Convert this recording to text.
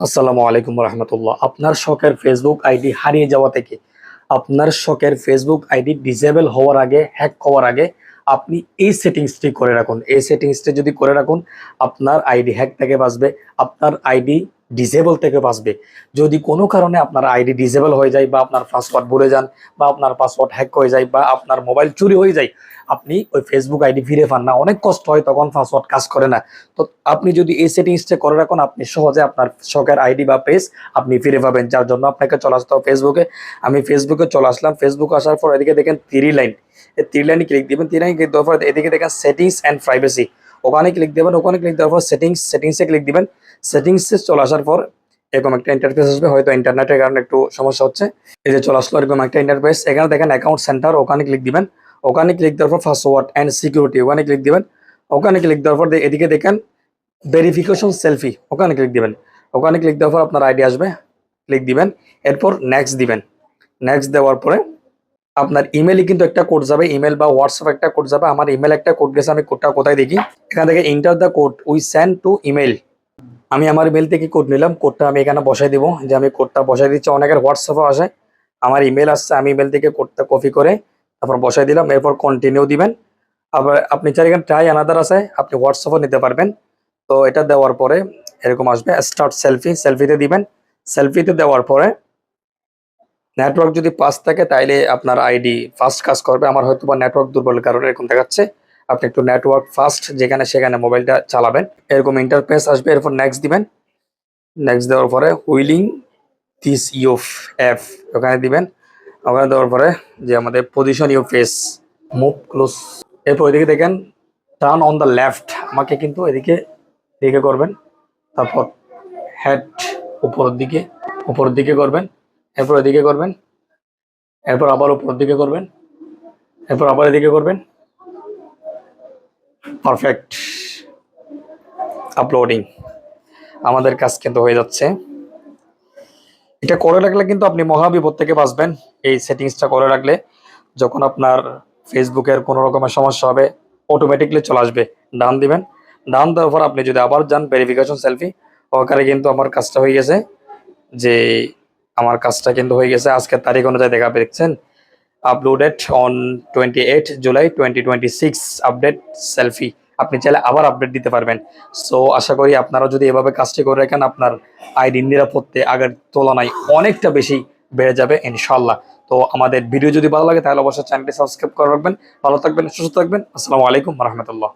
আসসালামু আলাইকুম রহমতুল্লাহ। আপনার শখের ফেসবুক আইডি হারিয়ে যাওয়া থেকে আপনার শখের ফেসবুক আইডি ডিসেবল হওয়ার আগে, হ্যাক হওয়ার আগে আপনি এই সেটিংসটি করে রাখুন। এই সেটিংসটি যদি করে রাখুন, আপনার আইডি হ্যাক থেকে বাঁচবে, আপনার আইডি ডিসেবল থেকে বাঁচবে। যদি কোনো কারণে আপনার আইডি ডিসেবল হয়ে যায়, বা আপনার পাসওয়ার্ড ভুলে যান, বা আপনার পাসওয়ার্ড হ্যাক হয়ে যায়, বা আপনার মোবাইল চুরি হয়ে যায়, আপনি ওই ফেসবুক আইডি ফিরে পান না, অনেক কষ্ট হয়, তখন পাসওয়ার্ড কাজ করে না। তো আপনি যদি এই সেটিংসটা করে রাখুন, আপনি সহজে আপনার শখের আইডি বা পেজ আপনি ফিরে পাবেন। যার জন্য আপনাকে চলে আসতে হবে ফেসবুকে। আমি ফেসবুকে চলে আসলাম। ফেসবুকে আসার পর এদিকে দেখেন থ্রি লাইন, এই থ্রি লাইনে ক্লিক দিবেন। থ্রি লাইনে ক্লিক দেওয়ার পর এদিকে দেখেন সেটিংস অ্যান্ড প্রাইভেসি, ওখানে ক্লিক দেবেন। ওখানে ক্লিক দেওয়ার পর সেটিংসে ক্লিক দিবেন। সেটিংসে চলে আসার পর এরকম একটা ইন্টারফেস আসবে, হয়তো ইন্টারনেটের কারণে একটু সমস্যা হচ্ছে। এই যে চলে আসলো এরকম একটা ইন্টারফেস। এখানে দেখেন অ্যাকাউন্ট সেন্টার, ওখানে ক্লিক দিবেন। ওখানে ক্লিক দেওয়ার পর পাসওয়ার্ড অ্যান্ড সিকিউরিটি, ওখানে ক্লিক দিবেন। ওখানে ক্লিক দেওয়ার পর এদিকে দেখেন ভেরিফিকেশন সেলফি, ওখানে ক্লিক দিবেন। ওখানে ক্লিক দেওয়ার পর আপনার আইডি আসবে, ক্লিক দিবেন। এরপর নেক্সট দিবেন। নেক্সট দেওয়ার পরে আপনার ইমেলে কিন্তু একটা কোড যাবে, ইমেল বা হোয়াটসঅ্যাপ একটা কোড যাবে। আমার ইমেল একটা কোড গেছে, আমি কোডটা কোথায় দেখি, এখান থেকে enter the code we send to email. আমি আমার ইমেল থেকে কোড নিলাম, কোডটা আমি এখানে বসাই দিব। যে আমি কোডটা বসাই দিচ্ছি, অনেকের হোয়াটসঅ্যাপে আসে, আমার ইমেল আসছে, আমি ইমেল থেকে কোডটা কপি করে তারপর বসাই দিলাম। এরপর কন্টিনিউ দিবেন। আবার আপনি চাইলে এখানে ট্রাই আনাদার আছে, আপনি হোয়াটসঅ্যাপও নিতে পারবেন। তো এটা দেওয়ার পরে এরকম আসবে স্টার্ট সেলফি, সেলফিতে দিবেন। সেলফিতে দেওয়ার পরে নেটওয়ার্ক যদি পাস থাকে তাইলে আপনার আইডি ফাস্ট কাজ করবে। আমার হয়তো বা নেটওয়ার্ক দুর্বলের কারণে এরকম দেখাচ্ছে। আপনি একটু নেটওয়ার্ক ফাস্ট যেখানে সেখানে মোবাইলটা চালাবেন। এরকম ইন্টারফেস আসবে। এরপর নেক্সট দিবেন। নেক্সট দেওয়ার পরে উইলিং দিস ইউফ অ্যাপ, ওখানে দিবেন। ওখানে দেওয়ার পরে যে আমাদের position your face, move close. এরপর ওইদিকে দেখেন টার্ন অন দ্য লেফট, আমাকে কিন্তু এদিকে দিকে করবেন। তারপর হেড উপরের দিকে, উপরের দিকে করবেন। এরপর এদিকে করবেন। এরপর আবার উপরের দিকে করবেন। এরপর আবার এদিকে করবেন। পারফেক্ট। আপলোডিং, আমাদের কাজ কিন্তু হয়ে যাচ্ছে। এটা করে রাখলে কিন্তু আপনি মহাবিপদ থেকে বাঁচবেন। এই সেটিংসটা করে রাখলে যখন আপনার ফেসবুকের কোনো রকমের সমস্যা হবে, অটোমেটিকলি চলে আসবে। ডান দিবেন। ডান দেওয়ার পর আপনি যদি আবার যান ভেরিফিকেশন সেলফি, ওখানে কিন্তু আমার কাজটা হয়ে গেছে। যে আমার কাজটা কিন্তু হয়ে গেছে, আজকের তারিখ অনুযায়ী দেখাবে, দেখছেন uploaded on 28 July 2026 update selfie. আপনি চাইলে আবার আপডেট দিতে পারবেন। সো আশা করি আপনারা যদি এভাবে কাজটি করে রাখেন, আপনার আইডির নিরাপত্তা আগের তুলনায় অনেকটা বেশি বেড়ে যাবে ইনশাল্লাহ। তো আমাদের ভিডিও যদি ভালো লাগে তাহলে অবশ্যই চ্যানেলটি সাবস্ক্রাইব করে রাখবেন। ভালো থাকবেন, সুস্থ থাকবেন। আসসালামু আলাইকুম রহমতুল্লাহ।